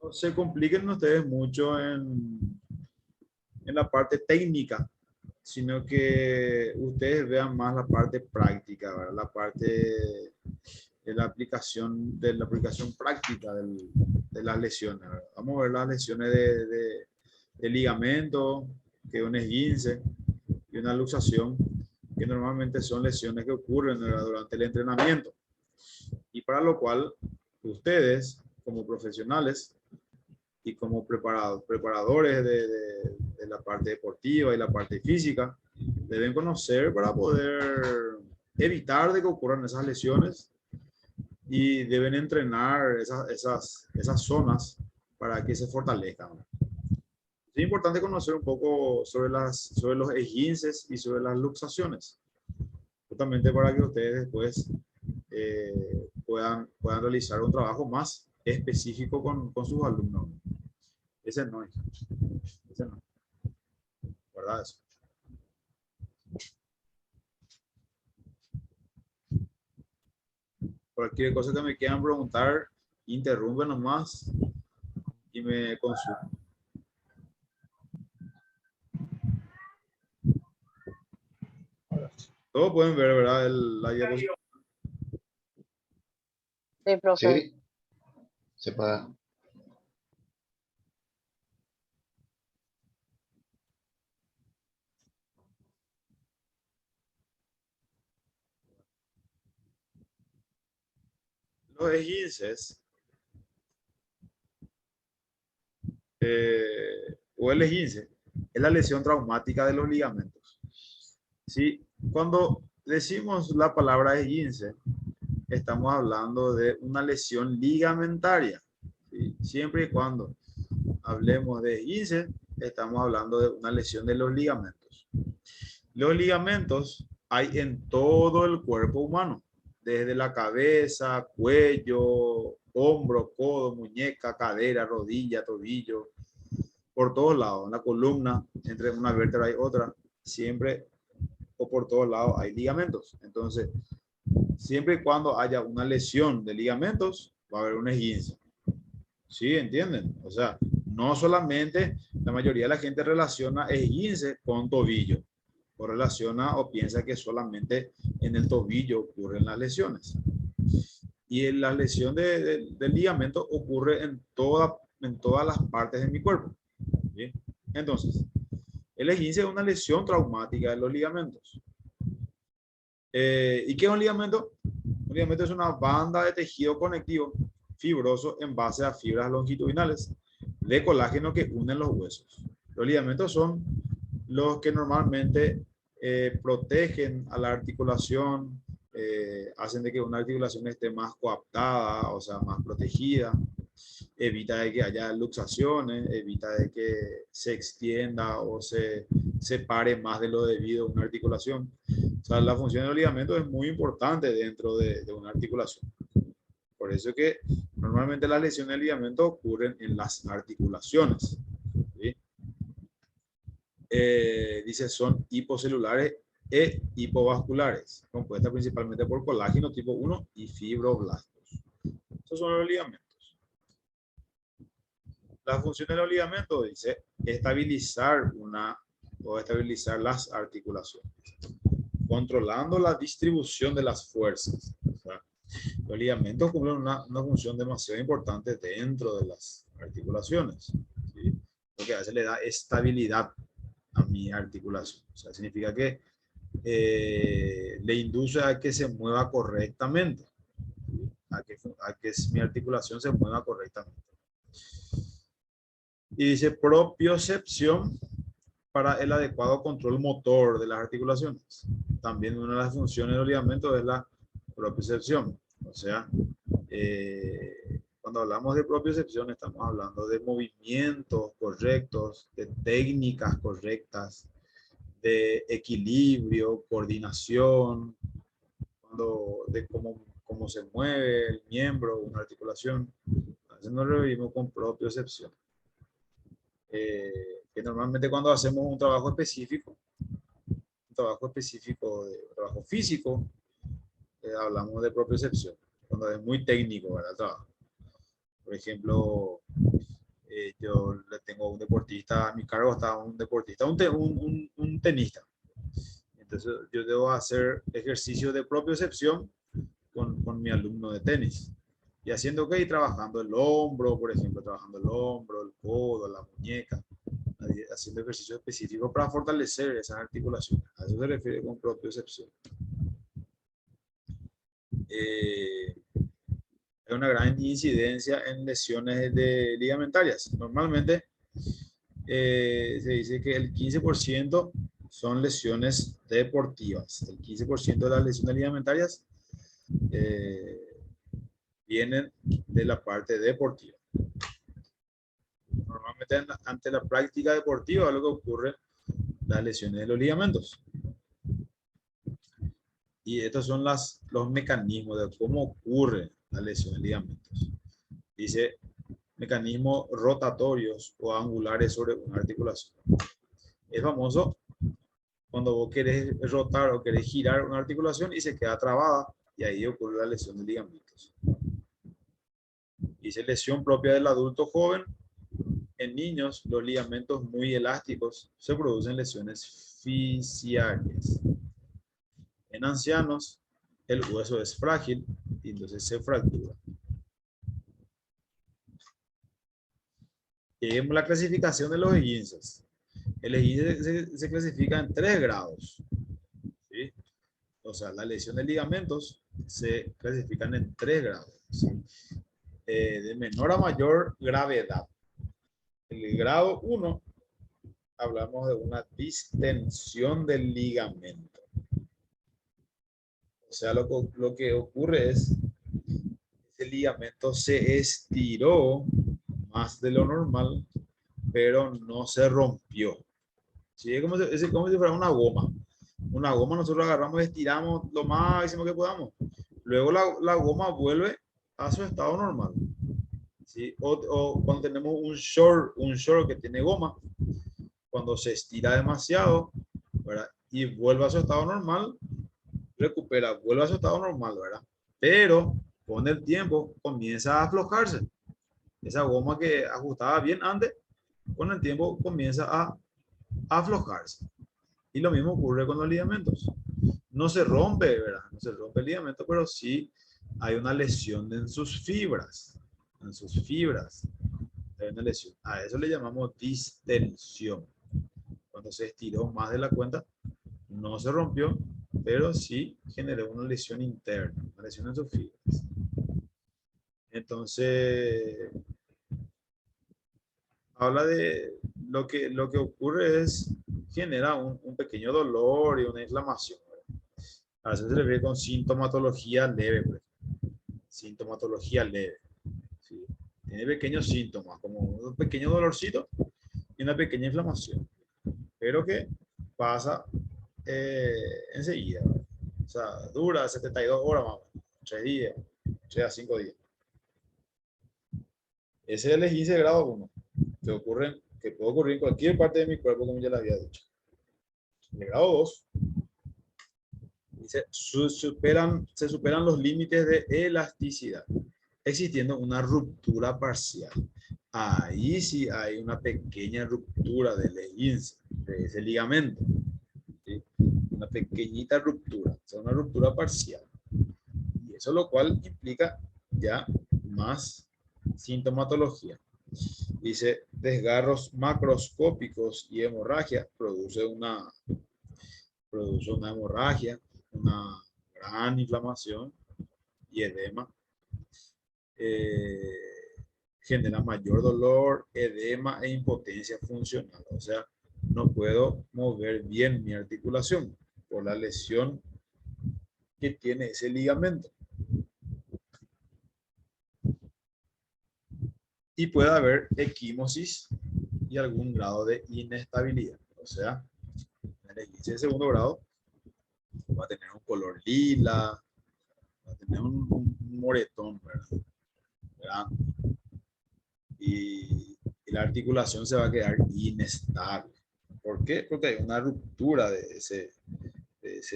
no se compliquen ustedes mucho en la parte técnica, sino que ustedes vean más la parte práctica, ¿verdad? La parte de la aplicación práctica de las lesiones, ¿verdad? Vamos a ver las lesiones de ligamento, que es un esguince y una luxación, que normalmente son lesiones que ocurren, ¿verdad?, durante el entrenamiento, y para lo cual ustedes como profesionales y como preparadores de la parte deportiva y la parte física, deben conocer para poder evitar de que ocurran esas lesiones, y deben entrenar esas zonas para que se fortalezcan. Es importante conocer un poco sobre los esguinces y sobre las luxaciones, justamente para que ustedes después puedan realizar un trabajo más específico con sus alumnos. Ese no, ese no, ¿verdad? Eso. Cualquier cosa que me quieran preguntar, interrumpen nomás y me consultan. Todos pueden ver, ¿verdad? La diapositiva. Sí, profe. Sí, se puede. Los esguinces o el esguince es la lesión traumática de los ligamentos. ¿Sí? Cuando decimos la palabra esguince, estamos hablando de una lesión ligamentaria. ¿Sí? Siempre y cuando hablemos de esguince, estamos hablando de una lesión de los ligamentos. Los ligamentos hay en todo el cuerpo humano, desde la cabeza, cuello, hombro, codo, muñeca, cadera, rodilla, tobillo, por todos lados, en la columna, entre una vértebra y otra, siempre o por todos lados hay ligamentos. Entonces, siempre y cuando haya una lesión de ligamentos, va a haber un esguince. ¿Sí? ¿Entienden? O sea, no solamente la mayoría de la gente relaciona esguince con tobillo, o relaciona o piensa que solamente en el tobillo ocurren las lesiones. Y la lesión del ligamento ocurre en todas las partes de mi cuerpo. ¿Sí? Entonces, el esguince es una lesión traumática de los ligamentos. ¿Y qué es un ligamento? Un ligamento es una banda de tejido conectivo fibroso en base a fibras longitudinales de colágeno que unen los huesos. Los ligamentos son los que normalmente protegen a la articulación, hacen de que una articulación esté más coaptada, o sea, más protegida, evita de que haya luxaciones, evita de que se extienda o se separe más de lo debido una articulación. O sea, la función del ligamento es muy importante dentro de una articulación. Por eso es que normalmente las lesiones del ligamento ocurren en las articulaciones. ¿Sí? Dice, son hipocelulares e hipovasculares, compuestas principalmente por colágeno tipo 1 y fibroblastos. Esos son los ligamentos. La función de los ligamentos dice estabilizar las articulaciones, controlando la distribución de las fuerzas. O sea, los ligamentos cumplen una función demasiado importante dentro de las articulaciones, ¿sí? Porque a veces le da estabilidad a mi articulación. O sea, significa que le induce a que se mueva correctamente, ¿sí? a que mi articulación se mueva correctamente. Y dice propiocepción para el adecuado control motor de las articulaciones. También una de las funciones de los ligamentos es la propiocepción. O sea, cuando hablamos de propiocepción estamos hablando de movimientos correctos, de técnicas correctas, de equilibrio, coordinación, de cómo se mueve el miembro, una articulación. Entonces nos referimos con propiocepción. Que normalmente cuando hacemos un trabajo específico de trabajo físico, hablamos de propiocepción, cuando es muy técnico, ¿verdad? El trabajo. Por ejemplo, Yo le tengo un deportista, a mi cargo está un deportista, un tenista. Entonces yo debo hacer ejercicio de propiocepción con mi alumno de tenis. Y haciendo qué, y trabajando el hombro, por ejemplo, trabajando el hombro, el codo, la muñeca, haciendo ejercicio específico para fortalecer esas articulaciones. A eso se refiere con propiocepción. Hay una gran incidencia en lesiones ligamentarias. Normalmente se dice que el 15% son lesiones deportivas. El 15% de las lesiones ligamentarias eh, vienen de la parte deportiva. Normalmente ante la práctica deportiva lo que ocurre las lesiones de los ligamentos. Y estos son los mecanismos de cómo ocurre la lesión de ligamentos. Dice mecanismos rotatorios o angulares sobre una articulación. Es famoso cuando vos querés rotar o querés girar una articulación y se queda trabada, y ahí ocurre la lesión de ligamentos. Dice lesión propia del adulto joven. En niños, los ligamentos muy elásticos se producen lesiones fisiarias. En ancianos, el hueso es frágil y entonces se fractura. Lleguemos a la clasificación de los esguinces. El esguince se clasifica en 3 grados. ¿Sí? O sea, las lesiones de ligamentos se clasifican en 3 grados. ¿Sí? De menor a mayor gravedad. El grado 1, hablamos de una distensión del ligamento. O sea, lo que ocurre es que el ligamento se estiró más de lo normal, pero no se rompió. ¿Sí? Es como si fuera una goma. Una goma nosotros agarramos y estiramos lo máximo que podamos. Luego la goma vuelve a su estado normal. ¿Sí? O cuando tenemos un short que tiene goma, cuando se estira demasiado, ¿verdad? Y vuelve a su estado normal, recupera, vuelve a su estado normal, ¿verdad? Pero con el tiempo comienza a aflojarse. Esa goma que ajustaba bien antes, con el tiempo comienza a aflojarse. Y lo mismo ocurre con los ligamentos. No se rompe, ¿verdad? No se rompe el ligamento, pero sí hay una lesión en sus fibras. En sus fibras hay una lesión. A eso le llamamos distensión. Cuando se estiró más de la cuenta, no se rompió, pero sí generó una lesión interna, una lesión en sus fibras. Entonces, habla de lo que ocurre es, genera un pequeño dolor y una inflamación. A veces se le ve con sintomatología leve, pues. Sintomatología leve. ¿Sí? Tiene pequeños síntomas, como un pequeño dolorcito y una pequeña inflamación, pero que pasa enseguida. O sea, dura 72 horas más, 3 días, 3 a 5 días. Ese es el esguince de grado 1, que puede ocurrir en cualquier parte de mi cuerpo, como ya le había dicho. El grado 2 dice, se superan los límites de elasticidad, existiendo una ruptura parcial. Ahí sí hay una pequeña ruptura del esguince, de ese ligamento. ¿Sí? Una pequeñita ruptura, o sea, una ruptura parcial. Y eso lo cual implica ya más sintomatología. Dice, desgarros macroscópicos y hemorragia produce una hemorragia, una gran inflamación y edema. Genera mayor dolor, edema e impotencia funcional. O sea, no puedo mover bien mi articulación por la lesión que tiene ese ligamento. Y puede haber equimosis y algún grado de inestabilidad. O sea, en el esguince de segundo grado va a tener un color lila, va a tener un moretón, ¿verdad? Y la articulación se va a quedar inestable. ¿Por qué? Porque hay una ruptura de ese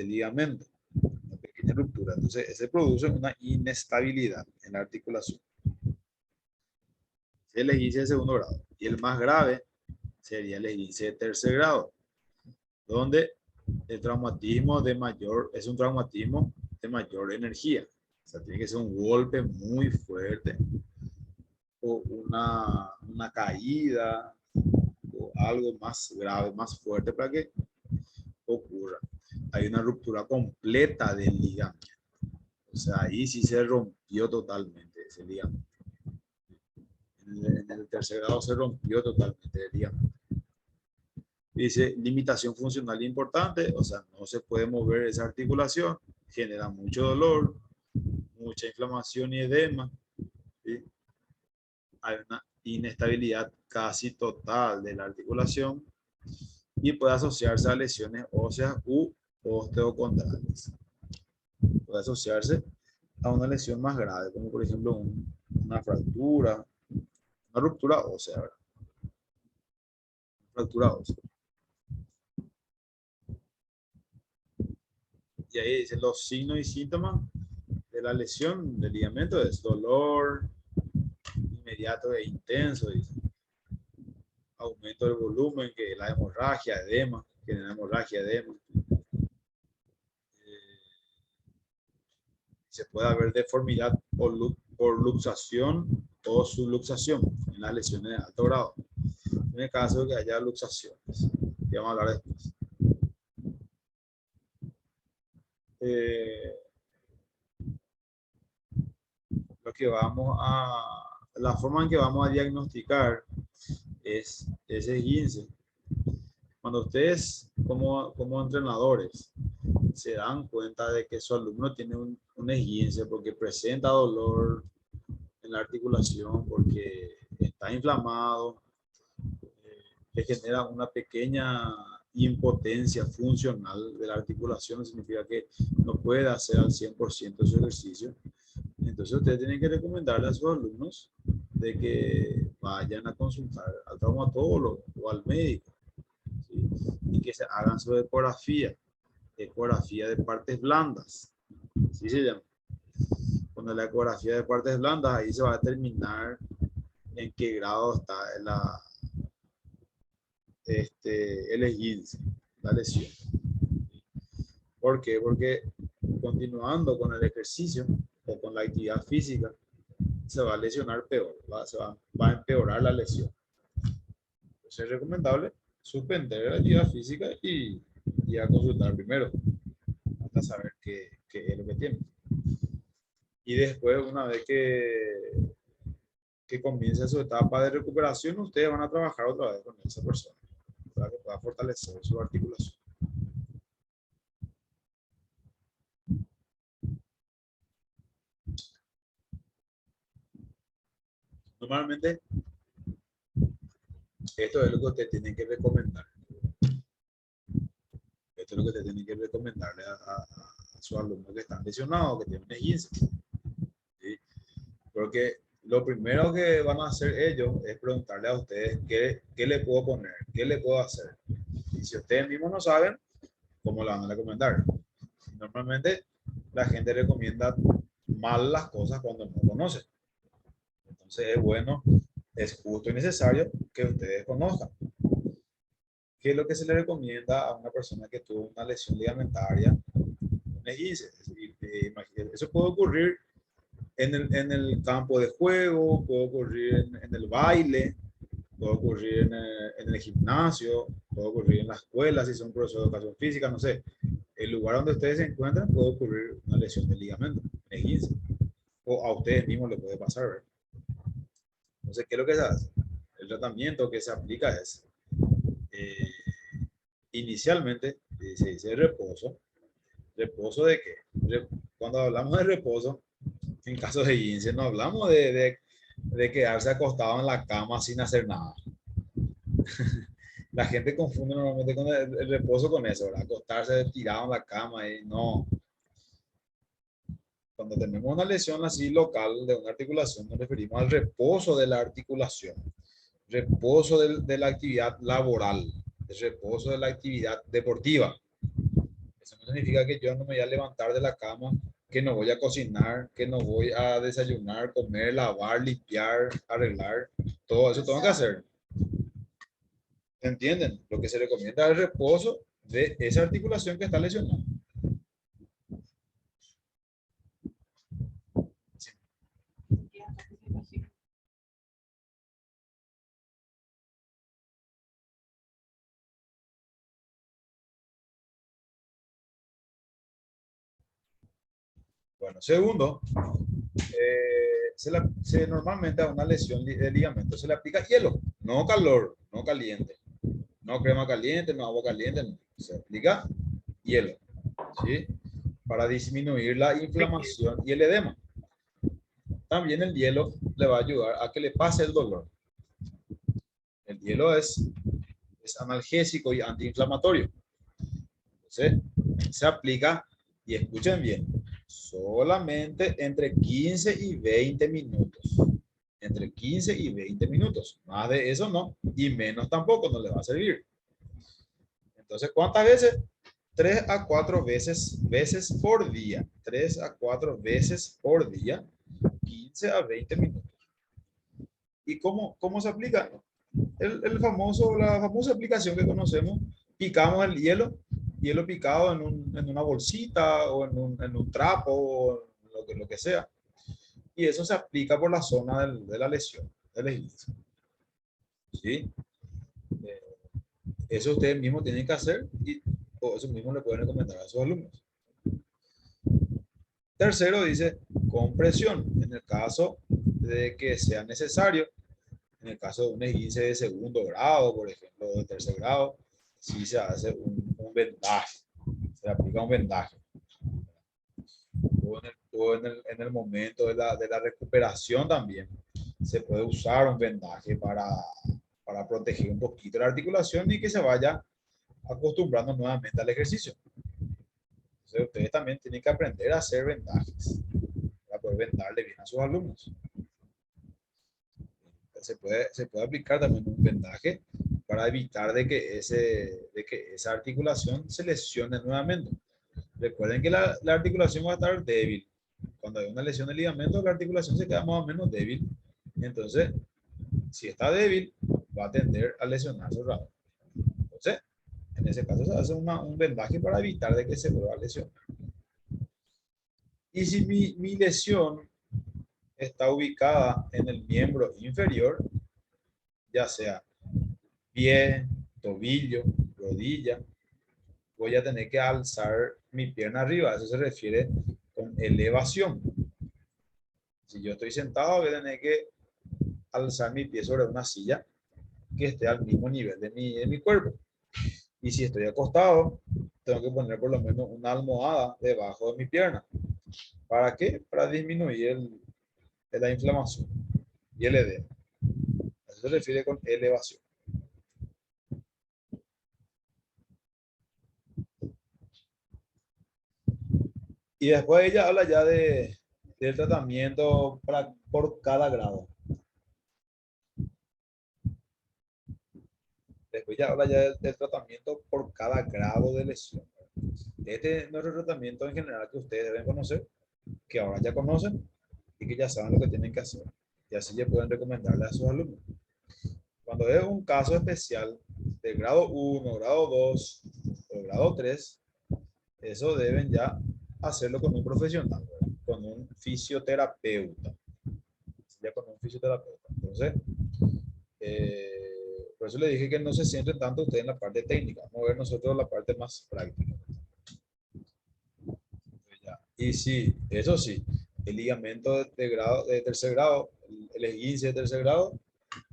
ligamento, una pequeña ruptura. Entonces, se produce una inestabilidad en la articulación. el esguince de segundo grado. Y el más grave sería el esguince de tercer grado, donde el traumatismo es un traumatismo de mayor energía. O sea, tiene que ser un golpe muy fuerte o una caída o algo más grave, más fuerte para que ocurra. Hay una ruptura completa del ligamento. O sea, ahí sí se rompió totalmente ese ligamento. En el tercer grado se rompió totalmente el ligamento. Dice, limitación funcional importante, o sea, no se puede mover esa articulación, genera mucho dolor, mucha inflamación y edema, ¿sí? Hay una inestabilidad casi total de la articulación y puede asociarse a lesiones óseas u osteocondrales. Puede asociarse a una lesión más grave, como por ejemplo una fractura, una ruptura ósea, ¿verdad? Fractura ósea. Y ahí dicen los signos y síntomas de la lesión del ligamento: es dolor inmediato e intenso, dice. Aumento del volumen, que es la hemorragia, edema, que es la hemorragia, edema. Se puede haber deformidad por luxación o subluxación en las lesiones de alto grado. En el caso de que haya luxaciones, que vamos a hablar después. La forma en que vamos a diagnosticar es ese esguince. Cuando ustedes como entrenadores se dan cuenta de que su alumno tiene un esguince porque presenta dolor en la articulación, porque está inflamado, le genera una pequeña impotencia funcional de la articulación, significa que no puede hacer al 100% su ejercicio. Entonces ustedes tienen que recomendarle a sus alumnos de que vayan a consultar al traumatólogo o al médico, ¿sí? Y que se hagan su ecografía de partes blandas, ¿sí se llama? Con la ecografía de partes blandas, ahí se va a determinar en qué grado está el esguince, la lesión. ¿Por qué? Porque continuando con el ejercicio o con la actividad física, se va a lesionar peor, va a empeorar la lesión. Entonces es recomendable suspender la actividad física y a consultar primero, hasta saber qué es lo que tiene. Y después, una vez que comience su etapa de recuperación, ustedes van a trabajar otra vez con esa persona para que pueda fortalecer su articulación. Normalmente, esto es lo que ustedes tienen que recomendar. Esto es lo que ustedes tienen que recomendarle a sus alumnos que están lesionados, que tienen esguince, ¿sí? Porque lo primero que van a hacer ellos es preguntarle a ustedes qué le puedo poner, qué le puedo hacer. Y si ustedes mismos no saben, ¿cómo le van a recomendar? Normalmente la gente recomienda mal las cosas cuando no conocen. Entonces es bueno, es justo y necesario que ustedes conozcan qué es lo que se le recomienda a una persona que tuvo una lesión ligamentaria, un esguince. Eso puede ocurrir en el campo de juego, puede ocurrir en el baile, puede ocurrir en el gimnasio, puede ocurrir en la escuela, si son profesores de educación física, no sé. El lugar donde ustedes se encuentran puede ocurrir una lesión de ligamento, esguince, o a ustedes mismos les puede pasar, ¿verdad? Entonces, ¿qué es lo que se hace? El tratamiento que se aplica es, eh, inicialmente, se dice reposo. ¿Reposo de qué? Cuando hablamos de reposo, en caso de esguince, no hablamos de quedarse acostado en la cama sin hacer nada. La gente confunde normalmente con el reposo con eso, ¿verdad? Acostarse tirado en la cama y no. Cuando tenemos una lesión así local de una articulación, nos referimos al reposo de la articulación, reposo de la actividad laboral, el reposo de la actividad deportiva. Eso no significa que yo no me voy a levantar de la cama, que no voy a cocinar, que no voy a desayunar, comer, lavar, limpiar, arreglar. Todo eso tengo que hacer. ¿Entienden? Lo que se recomienda es el reposo de esa articulación que está lesionada. Sí. Bueno, segundo, normalmente a una lesión de ligamento se le aplica hielo, no calor, no caliente, no crema caliente, no agua caliente, no. Se aplica hielo, ¿sí? Para disminuir la inflamación y el edema. También el hielo le va a ayudar a que le pase el dolor. El hielo es analgésico y antiinflamatorio. Entonces, se aplica, y escuchen bien, solamente entre 15 y 20 minutos. Entre 15 y 20 minutos. Más de eso no, y menos tampoco, no le va a servir. Entonces, ¿cuántas veces? 3 a 4 veces por día. 3 a 4 veces por día, 15 a 20 minutos. ¿Y cómo se aplica? La famosa aplicación que conocemos, picamos el hielo picado en una bolsita o en un trapo o lo que sea. Y eso se aplica por la zona de la lesión, del esguince. ¿Sí? Eh, Eso ustedes mismos tienen que hacer y o eso mismo le pueden recomendar a sus alumnos. Tercero dice compresión, en el caso de que sea necesario. En el caso de un esguince de segundo grado, por ejemplo, de tercer grado, sí se hace un vendaje, se aplica un vendaje. En el momento de la recuperación también se puede usar un vendaje para proteger un poquito la articulación y que se vaya acostumbrando nuevamente al ejercicio. Entonces ustedes también tienen que aprender a hacer vendajes para poder vendarle bien a sus alumnos. Se puede aplicar también un vendaje para evitar de que esa articulación se lesione nuevamente. Recuerden que la articulación va a estar débil. Cuando hay una lesión de ligamento, la articulación se queda más o menos débil. Entonces, si está débil, va a tender a lesionarse rápido. Entonces, en ese caso se hace un vendaje para evitar de que se vuelva a lesionar. Y si mi lesión está ubicada en el miembro inferior, ya sea pie, tobillo, rodilla, voy a tener que alzar mi pierna arriba. Eso se refiere con elevación. Si yo estoy sentado, voy a tener que alzar mi pie sobre una silla que esté al mismo nivel de mi cuerpo. Y si estoy acostado, tengo que poner por lo menos una almohada debajo de mi pierna. ¿Para qué? Para disminuir la inflamación y el edema. Eso se refiere con elevación. Y después ella habla ya del tratamiento por cada grado. Después ya habla ya del tratamiento por cada grado de lesión. Este es nuestro tratamiento en general que ustedes deben conocer, que ahora ya conocen y que ya saben lo que tienen que hacer. Y así ya pueden recomendarle a sus alumnos. Cuando es un caso especial de grado 1, grado 2 o grado 3, eso deben ya hacerlo con un profesional, ¿verdad? Con un fisioterapeuta. Ya con un fisioterapeuta. Entonces, por eso le dije que no se centren tanto ustedes en la parte técnica. Vamos a ver nosotros la parte más práctica. Y sí, eso sí, el ligamento de tercer grado, el esguince de tercer grado,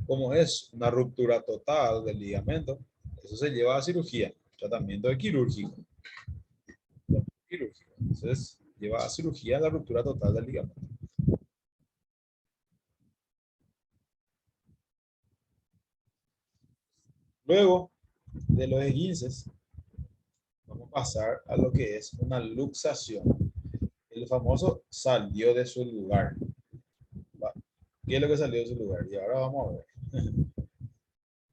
como es una ruptura total del ligamento, eso se lleva a cirugía, tratamiento quirúrgico. Entonces, lleva a cirugía la ruptura total del ligamento. Luego de los esguinces, vamos a pasar a lo que es una luxación. El famoso salió de su lugar. ¿Qué es lo que salió de su lugar? Y ahora vamos a ver.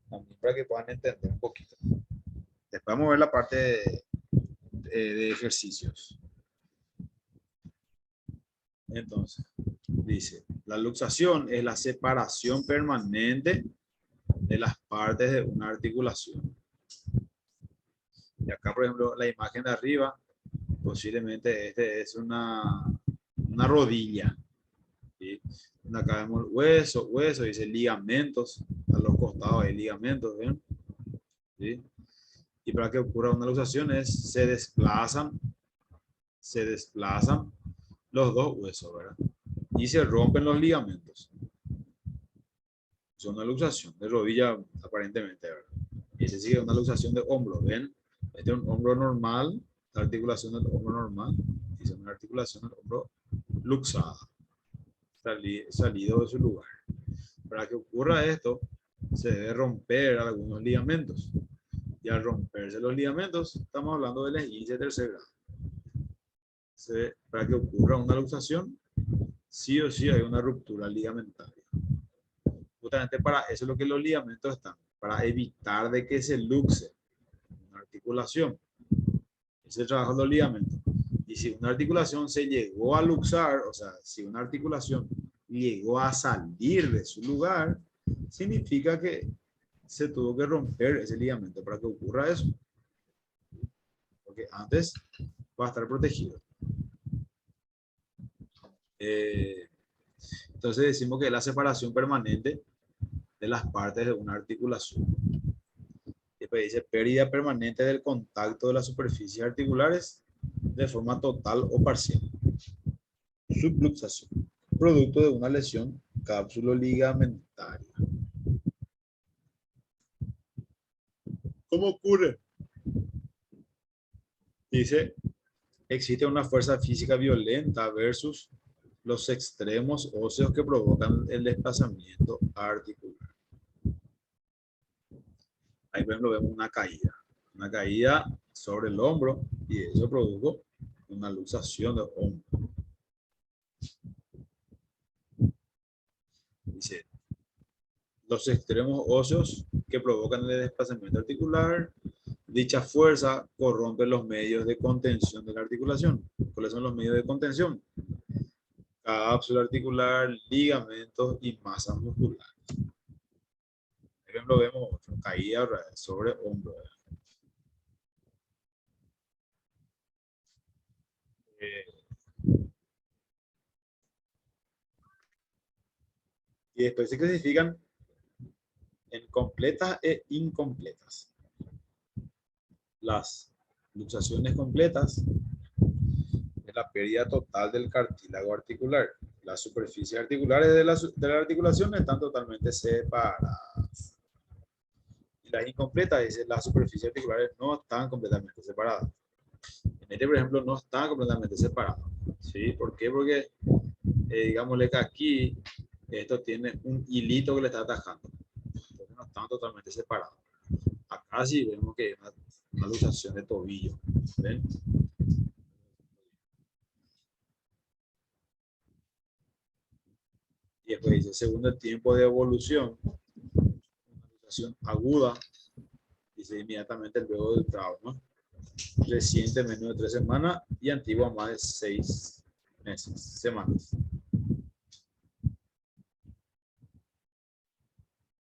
También para que puedan entender un poquito. Después vamos a ver la parte de ejercicios. Entonces, dice, La luxación es la separación permanente de las partes de una articulación. Y acá, por ejemplo, la imagen de arriba, posiblemente este es una rodilla. ¿Sí? Acá vemos hueso, dice ligamentos, a los costados hay ligamentos, ¿ven? ¿Sí? Y para que ocurra una luxación se desplazan los dos huesos, ¿verdad? Y se rompen los ligamentos. Es una luxación de rodilla, aparentemente, ¿verdad? Y se sigue una luxación de hombro, ¿ven? Este es un hombro normal, la articulación del hombro normal, y es una articulación del hombro luxada, salido de su lugar. Para que ocurra esto, se debe romper algunos ligamentos. Y al romperse los ligamentos, estamos hablando del esguince de tercer grado. Para que ocurra una luxación, sí o sí hay una ruptura ligamentaria. Justamente para eso es lo que los ligamentos están, para evitar de que se luxe una articulación. Ese es el trabajo de los ligamentos. Y si una articulación se llegó a luxar, o sea, si una articulación llegó a salir de su lugar, significa que se tuvo que romper ese ligamento para que ocurra eso. Porque antes va a estar protegido. Entonces decimos que es la separación permanente de las partes de una articulación. Después dice pérdida permanente del contacto de las superficies articulares de forma total o parcial. Subluxación, producto de una lesión cápsulo-ligamentaria. ¿Cómo ocurre? Dice, existe una fuerza física violenta versus los extremos óseos que provocan el desplazamiento articular. Ahí por ejemplo vemos una caída sobre el hombro y eso produjo una luxación del hombro. Dice, los extremos óseos que provocan el desplazamiento articular, dicha fuerza corrompe los medios de contención de la articulación. ¿Cuáles son los medios de contención? Cápsula articular, ligamentos y masa muscular. Por ejemplo, vemos otra caída sobre hombro. Y después se clasifican en completas e incompletas. Las luxaciones completas es la pérdida total del cartílago articular. Las superficies articulares de la articulación están totalmente separadas. Y las incompletas dicen las superficies articulares no están completamente separadas. En este, por ejemplo, no están completamente separados. ¿Sí? ¿Por qué? Porque, digámosle que aquí esto tiene un hilito que le está atajando. Entonces no están totalmente separados. Acá sí vemos que hay una luxación de tobillo. ¿Ven? Y después dice, según el tiempo de evolución, una luxación aguda, dice inmediatamente luego del trauma, reciente menos de 3 semanas y antigua más de 6 meses, semanas.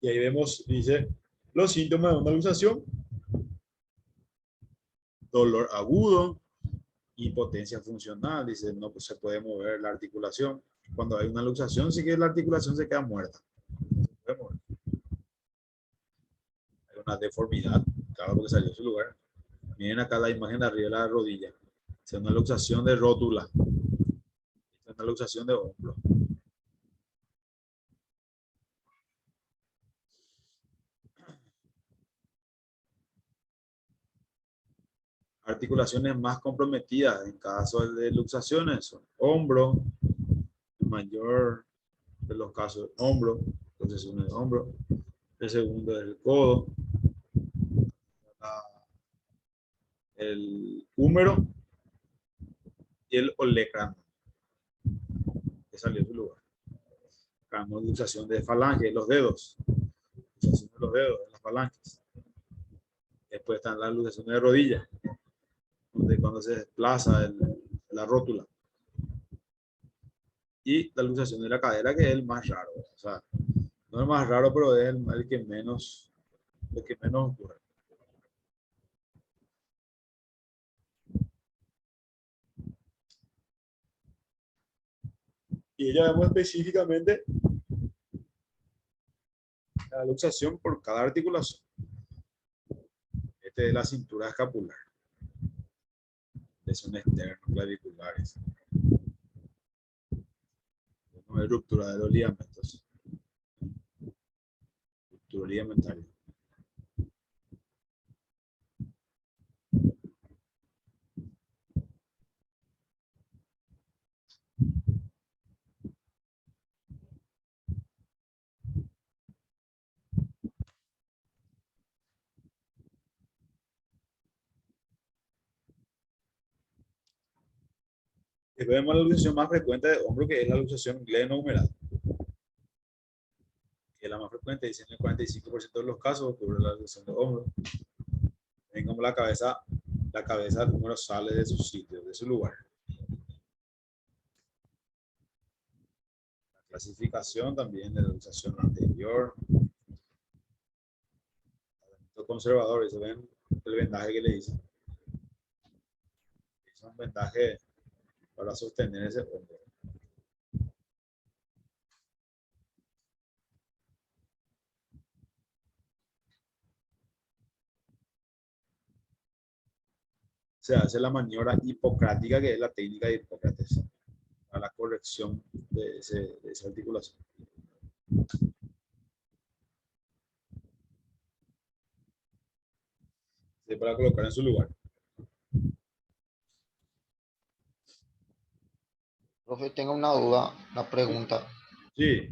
Y ahí vemos, dice, los síntomas de una luxación: dolor agudo, impotencia funcional, dice, no pues, se puede mover la articulación. Cuando hay una luxación, sí que la articulación se queda muerta. Se puede mover. Hay una deformidad, claro, porque salió de su lugar. Miren acá la imagen de arriba de la rodilla. Es una luxación de rótula. Es una luxación de hombro. Articulaciones más comprometidas en caso de luxaciones son hombro, el mayor de los casos hombro, entonces uno es hombro, el segundo es el codo, el húmero y el olecrano, que salió de su lugar. Acá luxación de falange, los dedos, luxación de los dedos, de las falanges. Después están las luxaciones de rodilla, donde cuando se desplaza la rótula. y la luxación de la cadera, que es el más raro. O sea, no es el más raro, pero es el que menos ocurre. Y ella vemos específicamente la luxación por cada articulación. Este es la cintura escapular. Son externos claviculares. No hay ruptura de los ligamentos. Ruptura ligamentaria. Después vemos la luxación más frecuente de hombro, que es la luxación glenohumeral, que es la más frecuente, dicen el 45% de los casos ocurre la luxación de hombro. Ven como la cabeza del número sale de su sitio, de su lugar. La clasificación también de la luxación anterior. Los conservadores, ¿se ven el vendaje que le dicen? Es un vendaje para sostener ese hombro. Se hace la maniobra hipocrática, que es la técnica de Hipócrates, para la corrección de esa articulación. Para colocar en su lugar. Profe, tengo una duda, una pregunta. Sí,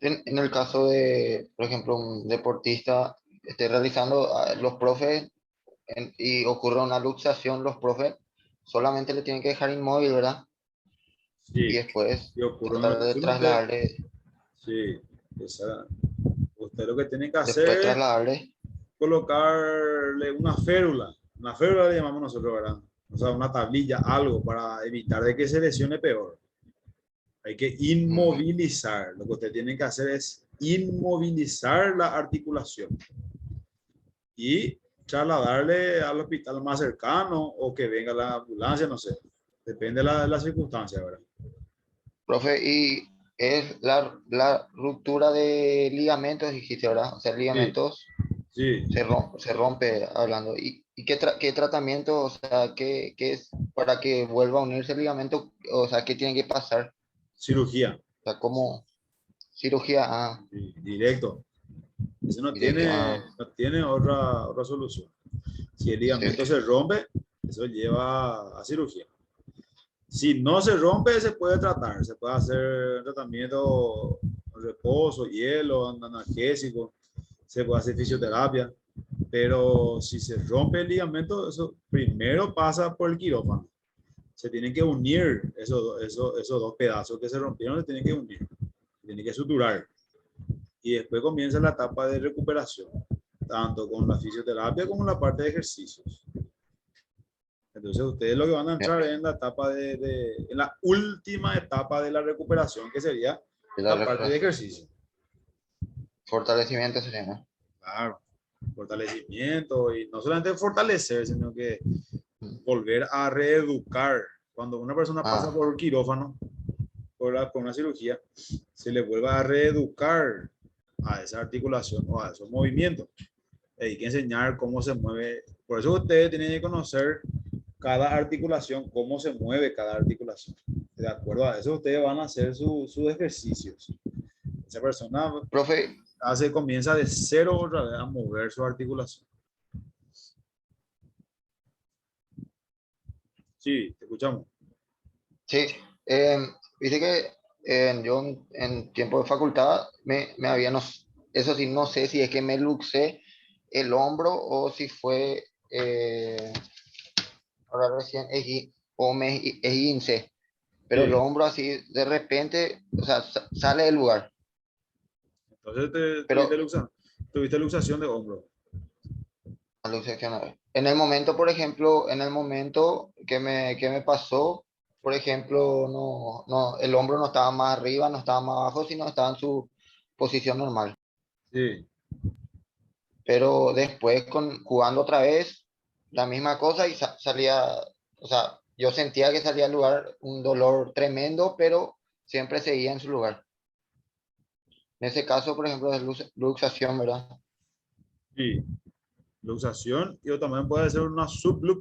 En el caso de, por ejemplo, un deportista esté realizando los profes y ocurre una luxación, los profes solamente le tienen que dejar inmóvil, ¿verdad? Y sí. después Y ocurre una tratar de luxación, usted, trasladarle, sí, usted lo que tiene que hacer es colocarle una férula le llamamos nosotros, ¿verdad? O sea, una tablilla, algo para evitar de que se lesione peor. Hay que inmovilizar. Lo que usted tiene que hacer es inmovilizar la articulación y trasladarle al hospital más cercano o que venga la ambulancia, no sé. Depende de la circunstancia, ¿verdad? profe, y es la ruptura de ligamentos, dijiste, ¿verdad? O sea, Sí, ligamentos sí. se rompe hablando. ¿Y qué tratamiento, o sea, qué es para que vuelva a unirse el ligamento? O sea, ¿qué tiene que pasar? Cirugía. O sea, ¿cómo? Cirugía, Sí, directo. Eso directo, no tiene otra solución. Si el sí, ligamento se rompe, eso lleva a cirugía. Si no se rompe, se puede tratar. Se puede hacer tratamiento, reposo, hielo, analgésico. Se puede hacer fisioterapia. Pero si se rompe el ligamento, eso primero pasa por el quirófano. Se tienen que unir esos dos pedazos que se rompieron, se tienen que unir. Se tienen que suturar. Y después comienza la etapa de recuperación, tanto con la fisioterapia como la parte de ejercicios. Entonces ustedes lo que van a entrar en la etapa en la última etapa de la recuperación, que sería de la la parte de recuperación. ejercicio. Fortalecimiento se llama. Claro, fortalecimiento y no solamente fortalecer, sino que volver a reeducar. Cuando una persona pasa por quirófano, por una cirugía, se le vuelve a reeducar a esa articulación o a esos movimientos. Hay que enseñar cómo se mueve. Por eso ustedes tienen que conocer cada articulación, cómo se mueve cada articulación. De acuerdo a eso, ustedes van a hacer sus ejercicios. Esa persona Profe, comienza de cero otra vez a mover su articulación. Sí, te escuchamos. sí, viste que yo en tiempo de facultad me había, eso sí, no sé si es que me luxé el hombro o si fue, ahora recién, o me esguincé, pero el Sí. hombro así de repente, o sea, sale del lugar. Entonces Pero tuviste luxación de hombro. en el momento, por ejemplo, en el momento que me pasó, por ejemplo, el hombro no estaba más arriba, no estaba más abajo, sino estaba en su posición normal. Sí, Pero después jugando otra vez, la misma cosa y salía, o sea, yo sentía que salía al lugar un dolor tremendo, pero siempre seguía en su lugar. En ese caso, por ejemplo, es luxación, ¿verdad? sí. Luxación y o también puede ser una